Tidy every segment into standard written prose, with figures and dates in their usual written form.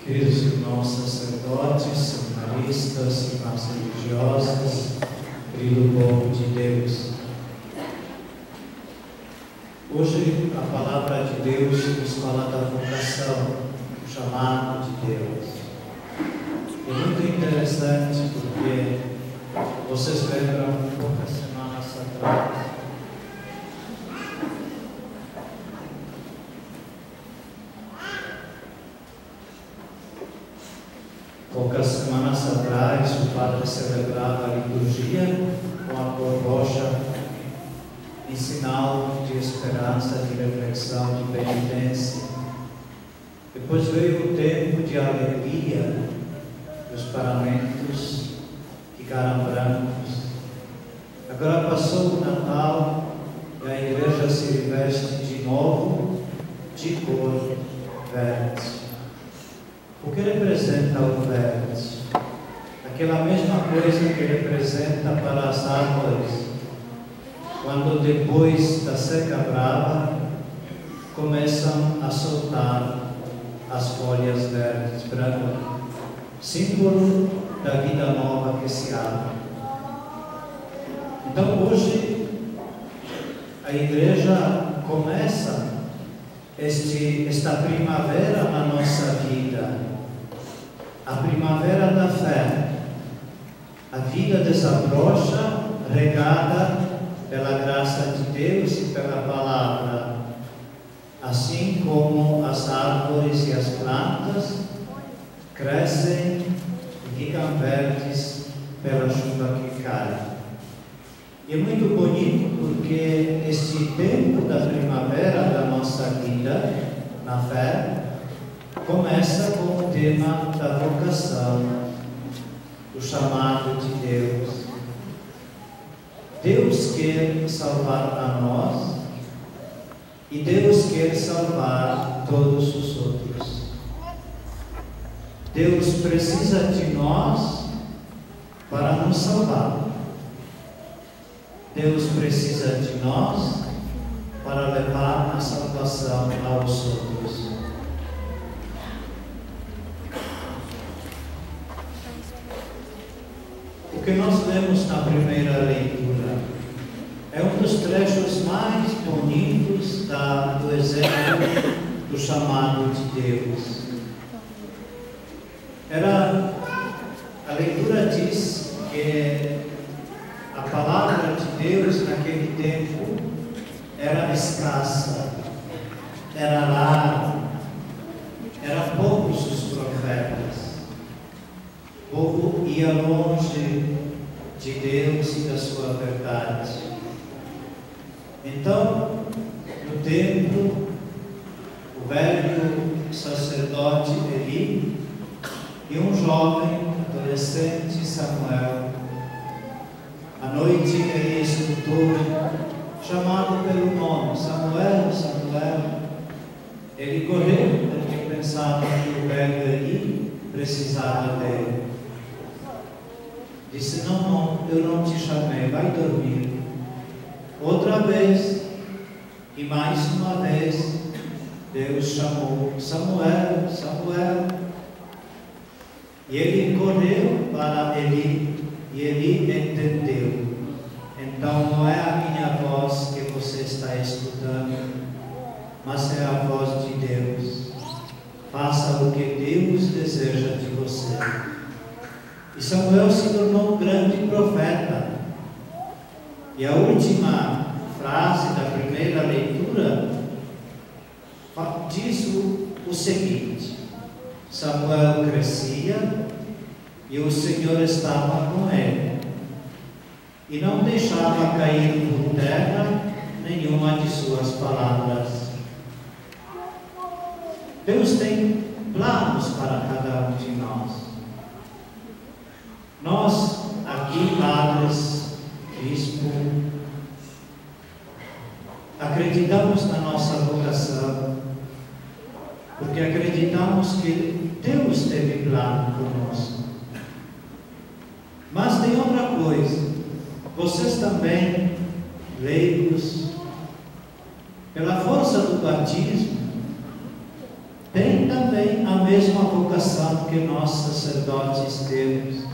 Queridos irmãos sacerdotes, seminaristas, irmãs religiosas, querido povo de Deus, hoje a palavra de Deus nos fala da vocação, do chamado de Deus. É muito interessante porque vocês lembram poucas semanas atrás, o padre celebrava a liturgia com a cor roxa em sinal de esperança, de reflexão, de penitência. Depois veio o tempo de alegria, os paramentos ficaram brancos. Agora passou o Natal e a igreja se reveste de novo de cor verde. O que representa o verde? Aquela mesma coisa que representa para as árvores, quando depois da seca brava começam a soltar as folhas verdes, brancas, símbolo da vida nova que se abre. Então hoje a igreja começa esta primavera na nossa vida, a primavera da fé. A vida desabrocha, regada pela graça de Deus e pela palavra, assim como as árvores e as plantas crescem e ficam verdes pela chuva que cai. E é muito bonito porque este tempo da primavera da nossa vida, na fé, começa com o tema da vocação, o chamado de Deus. Deus quer salvar a nós e Deus quer salvar todos os outros. Deus precisa de nós para nos salvar. Deus precisa de nós para levar a salvação aos outros. O que nós lemos na primeira leitura é um dos trechos mais bonitos do exemplo do chamado de Deus. A leitura diz que a palavra de Deus naquele tempo era escassa, era rara, eram poucos os profetas. O povo ia longe de Deus e da sua verdade. Então, no templo, o velho sacerdote Eli e um jovem adolescente Samuel. À noite ele escutou, chamado pelo nome, Samuel, Samuel. Ele correu porque pensava que o velho Eli precisava dele. Disse: não, eu não te chamei, vai dormir. Outra vez, e mais uma vez, Deus chamou: Samuel, Samuel. E ele correu para Eli, e ele entendeu. Então não é a minha voz que você está escutando, mas é a voz de Deus. Faça o que Deus deseja de você. E Samuel se tornou um grande profeta. E a última frase da primeira leitura diz o seguinte: Samuel crescia e o Senhor estava com ele, e não deixava cair por terra nenhuma de suas palavras. Deus tem planos para cada um de nós. Nós, aqui, padres, bispo, acreditamos na nossa vocação, porque acreditamos que Deus teve plano conosco. Mas tem outra coisa, vocês também, leigos, pela força do batismo, tem também a mesma vocação que nós, sacerdotes, temos,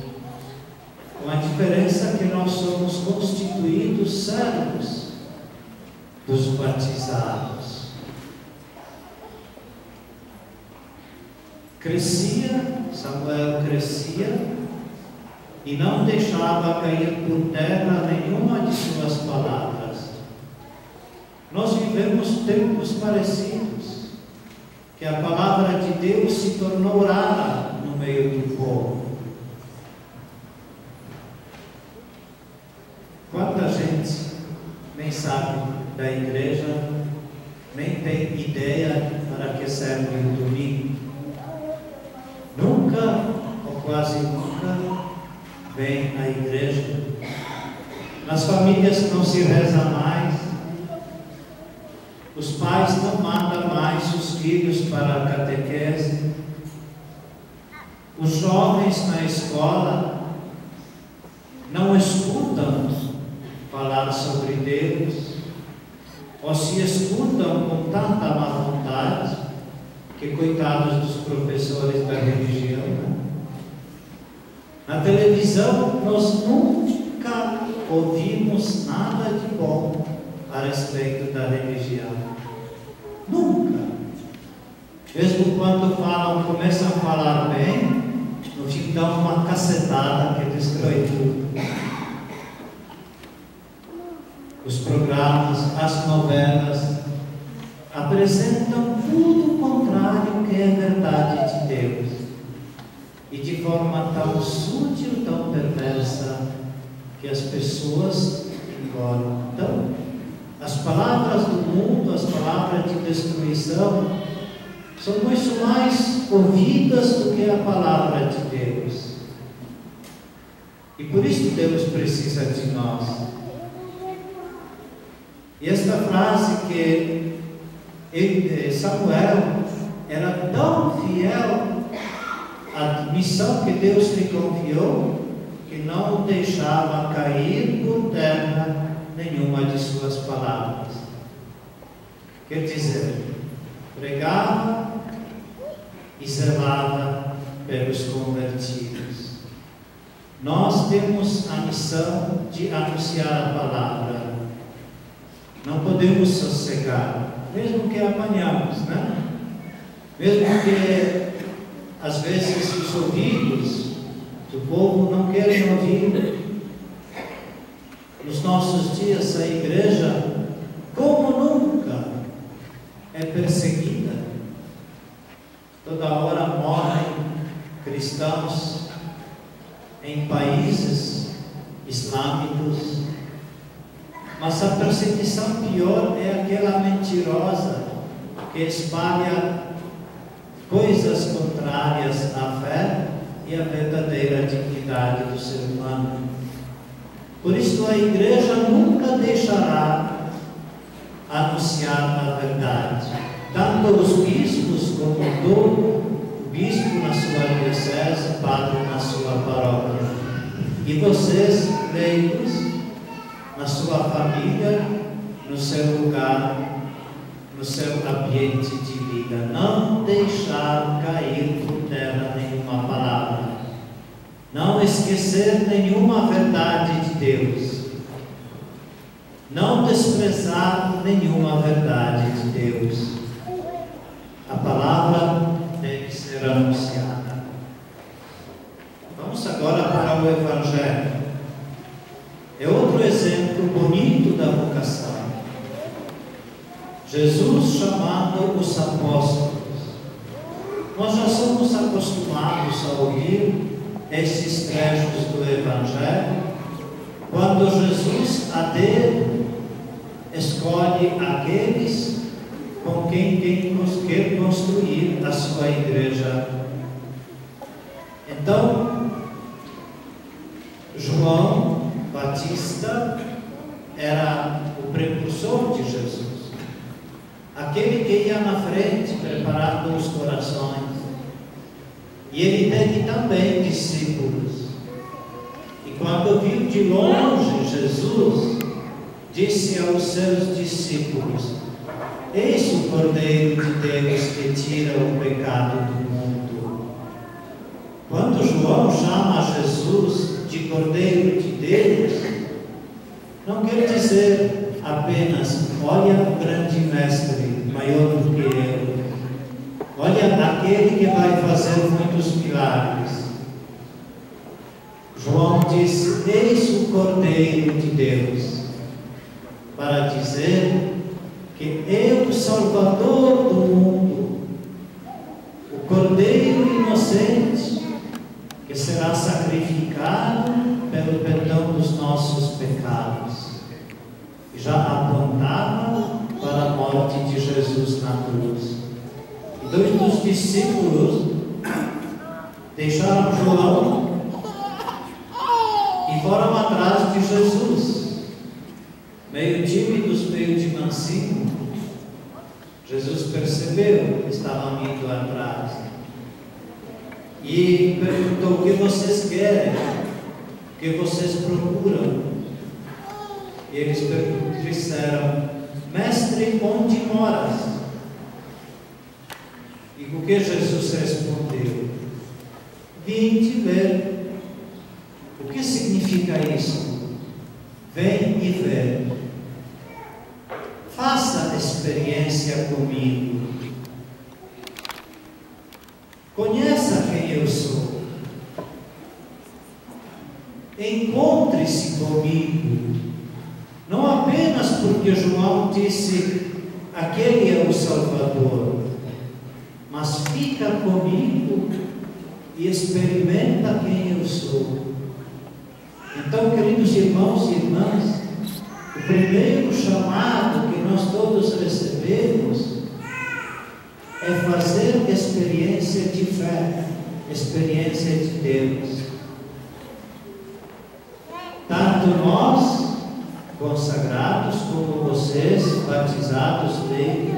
com a diferença que nós somos constituídos servos dos batizados. Samuel crescia e não deixava cair por terra nenhuma de suas palavras. Nós vivemos tempos parecidos, que a palavra de Deus se tornou rara no meio do povo. Quanta gente nem sabe da igreja, nem tem ideia para que serve o domingo. Nunca, ou quase nunca, vem à igreja. Nas famílias não se reza mais. Os pais não mandam mais os filhos para a catequese. Os jovens na escola não escutam falar sobre Deus, ou se escutam com tanta má vontade, que coitados dos professores da religião, né? Na televisão nós nunca ouvimos nada de bom a respeito da religião. Nunca. Mesmo quando começam a falar bem, no fim dão uma cacetada que destrói tudo. Os programas, as novelas apresentam tudo o contrário que é a verdade de Deus, e de forma tão sutil, tão perversa, que as pessoas ignoram. Então, as palavras do mundo, as palavras de destruição, são muito mais ouvidas do que a palavra de Deus. E por isso Deus precisa de nós. E esta frase que Samuel era tão fiel à missão que Deus lhe confiou, que não deixava cair por terra nenhuma de suas palavras. Quer dizer, pregava e zelava pelos convertidos. Nós temos a missão de anunciar a palavra. Não podemos sossegar, mesmo que apanhamos, né? Mesmo que às vezes os ouvidos do povo não querem ouvir. Nos nossos dias a igreja, como nunca, é perseguida. Toda hora morrem cristãos em países islâmicos. Mas a perseguição pior é aquela mentirosa que espalha coisas contrárias à fé e à verdadeira dignidade do ser humano. Por isso a igreja nunca deixará anunciar a verdade. Tanto os bispos como o bispo na sua diocese, o padre na sua paróquia. E vocês, leigos, na sua família, no seu lugar, no seu ambiente de vida, não deixar cair por terra nenhuma palavra, não esquecer nenhuma verdade de Deus, não desprezar nenhuma verdade de Deus. A palavra deve ser anunciada. Vamos agora para o Evangelho. É outro exemplo bonito da vocação. Jesus chamando os apóstolos. Nós já somos acostumados a ouvir esses trechos do Evangelho, quando Jesus, a dedo, escolhe aqueles com quem quer construir a sua igreja. Então, João Batista era o precursor de Jesus, aquele que ia na frente preparando os corações, e ele teve também discípulos. E quando viu de longe Jesus, disse aos seus discípulos: eis o Cordeiro de Deus que tira o pecado do mundo. Quando João chama Jesus de Cordeiro de Deus, não quer dizer apenas, olha o grande mestre, maior do que eu, olha aquele que vai fazer muitos milagres. João disse, eis o Cordeiro de Deus, para dizer que é o Salvador do mundo, o Cordeiro inocente, que será sacrificado pelo perdão dos nossos pecados. E já apontava para a morte de Jesus na cruz. E dois dos discípulos deixaram João e foram atrás de Jesus, meio tímidos, meio de mansinho. Jesus percebeu que estavam indo atrás e perguntou: o que vocês querem? O que vocês procuram? E eles disseram: mestre, onde moras? E o que Jesus respondeu? Vim te ver. O que significa isso? Vem e vê. Faça experiência comigo. Conheça quem eu sou. Encontre-se comigo. Não apenas porque João disse, aquele é o Salvador, mas fica comigo e experimenta quem eu sou. Então, queridos irmãos e irmãs, o primeiro chamado que nós todos recebemos é fazer experiência de fé, experiência de Deus. Tanto nós, consagrados, como vocês, batizados deles.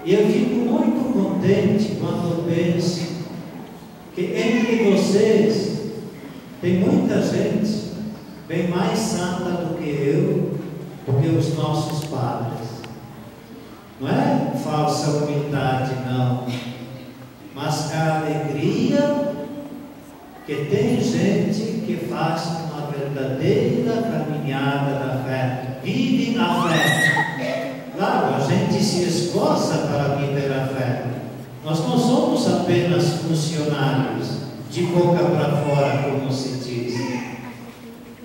E eu fico muito contente quando penso que entre vocês tem muita gente bem mais santa do que eu, do que os nossos padres. Não é falsa humildade, não, mas a alegria que tem gente que faz uma verdadeira caminhada da fé, vive a fé. Claro, a gente se esforça para viver a fé. Nós não somos apenas funcionários de boca para fora, como se diz.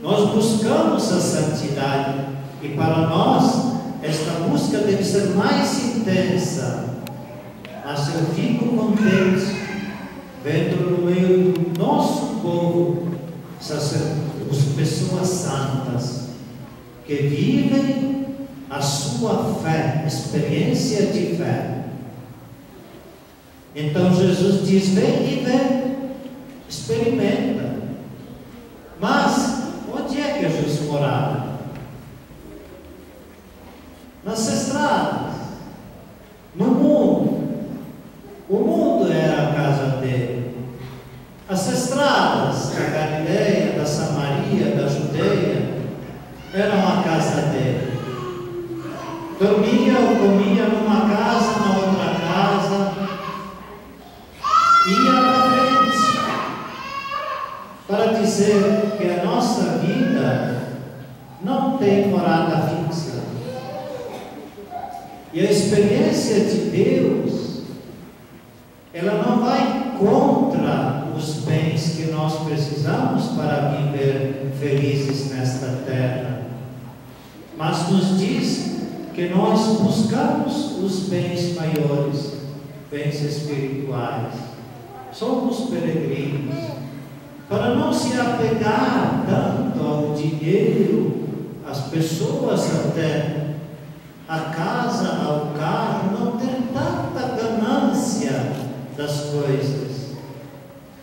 Nós buscamos a santidade e para nós esta busca deve ser mais intensa. Mas eu fico contente vendo no meio do nosso povo as pessoas santas que vivem a sua fé, experiência de fé. Então Jesus diz: vem e vê, experimenta. Mas onde é que Jesus morava? Nas estradas, no mundo. O mundo era a casa dele. As estradas da Galileia, da Samaria, da Judeia eram a casa dele. Dormia ou comia numa casa, na outra casa, ia para frente, para dizer que a nossa vida não tem morada fixa. E a experiência de Deus, ela não vai contra os bens que nós precisamos para viver felizes nesta terra, mas nos diz que nós buscamos os bens maiores, bens espirituais. Somos peregrinos, para não se apegar tanto ao dinheiro, às pessoas até, à casa, ao carro, não ter tanta ganância das coisas,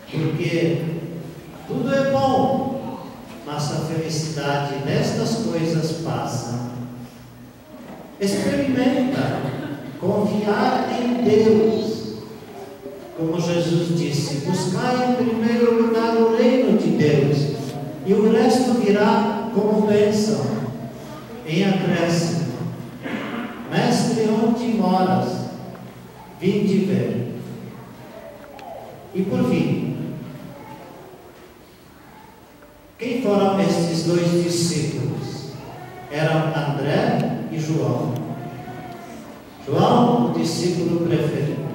porque tudo é bom, mas a felicidade destas coisas passa. Experimenta confiar em Deus, como Jesus disse: buscai em primeiro lugar o reino de Deus, e o resto virá como bênção, em acréscimo. Mestre, onde moras? Vim te ver. E por fim, quem foram estes dois discípulos? Eram André e João. João, o discípulo preferido.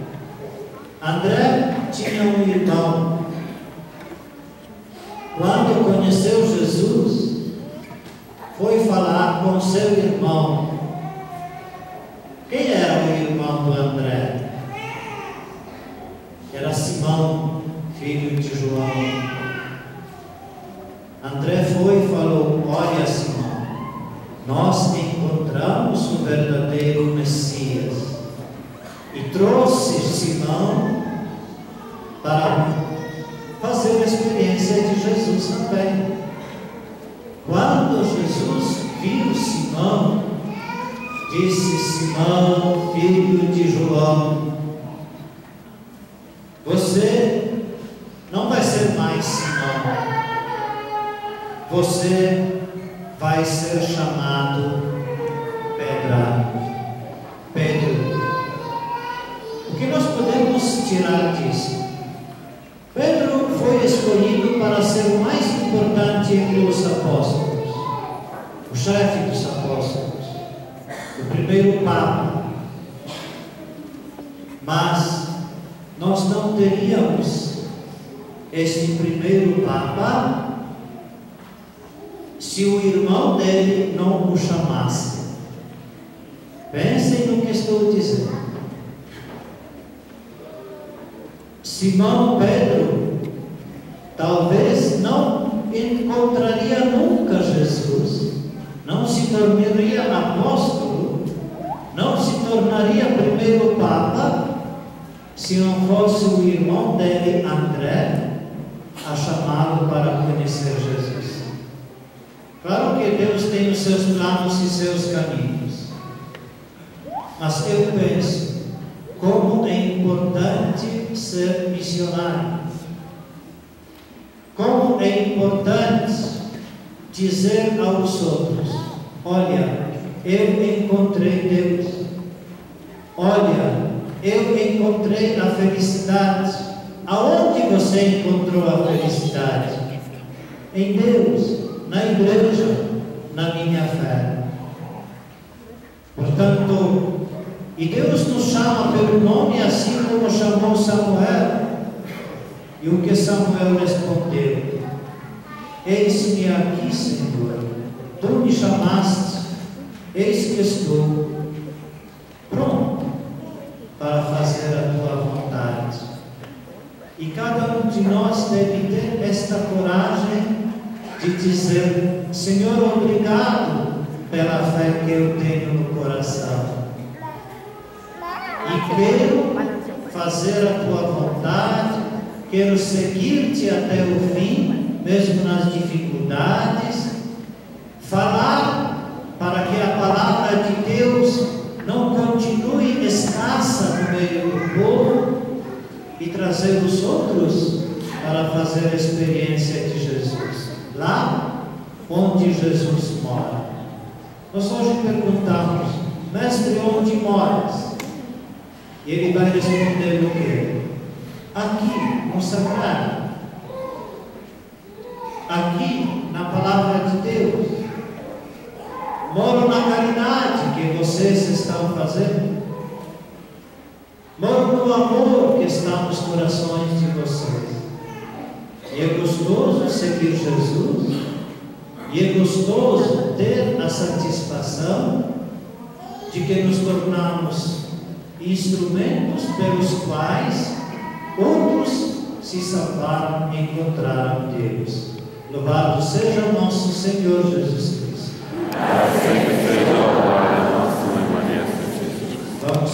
André tinha um irmão. Quando conheceu Jesus, foi falar com seu irmão. Quem era o irmão do André? Era Simão, filho de João. André foi e falou: olha, Simão, nós encontramos o verdadeiro Messias. E trouxe Simão para fazer a experiência de Jesus também. Quando Jesus viu Simão, disse: Simão, filho de João, você não vai ser mais Simão, você vai ser chamado Pedro. O que nós podemos tirar disso? Pedro foi escolhido para ser o mais importante entre os apóstolos, o chefe dos apóstolos, o primeiro Papa. Mas nós não teríamos este primeiro Papa se o irmão dele não o chamasse. Pensem no que estou dizendo. Simão Pedro talvez não encontraria nunca Jesus, não se tornaria apóstolo, não se tornaria primeiro Papa, se não fosse o irmão dele, André, a chamá-lo para conhecer Jesus. Claro que Deus tem os seus planos e seus caminhos, mas eu penso como é importante ser missionário, como é importante dizer aos outros: olha, eu encontrei Deus, olha, eu encontrei a felicidade. Aonde você encontrou a felicidade? Em Deus, na igreja, na minha fé. Portanto, e Deus nos chama pelo nome, assim como chamou Samuel. E o que Samuel respondeu: eis-me aqui, Senhor, tu me chamaste, eis que estou pronto para fazer a tua vontade. E cada um de nós deve ter esta coragem de dizer: Senhor, obrigado pela fé que eu tenho no coração. E quero fazer a tua vontade, quero seguir-te até o fim, mesmo nas dificuldades, falar para que a palavra de Deus não continue escassa no meio do povo e trazer os outros para fazer a experiência de Jesus, lá onde Jesus mora. Nós hoje perguntamos: mestre, onde moras? E ele vai responder o quê? Aqui, no sagrado. Aqui, na palavra de Deus. Moro na caridade que vocês estão fazendo. Moro no amor que está nos corações de vocês. E é gostoso seguir Jesus. E é gostoso ter a satisfação de que nos tornamos instrumentos pelos quais outros se salvaram e encontraram Deus. Louvado seja o nosso Senhor Jesus Cristo. Assim seja a glória nossa, Maria Santíssima. Vamos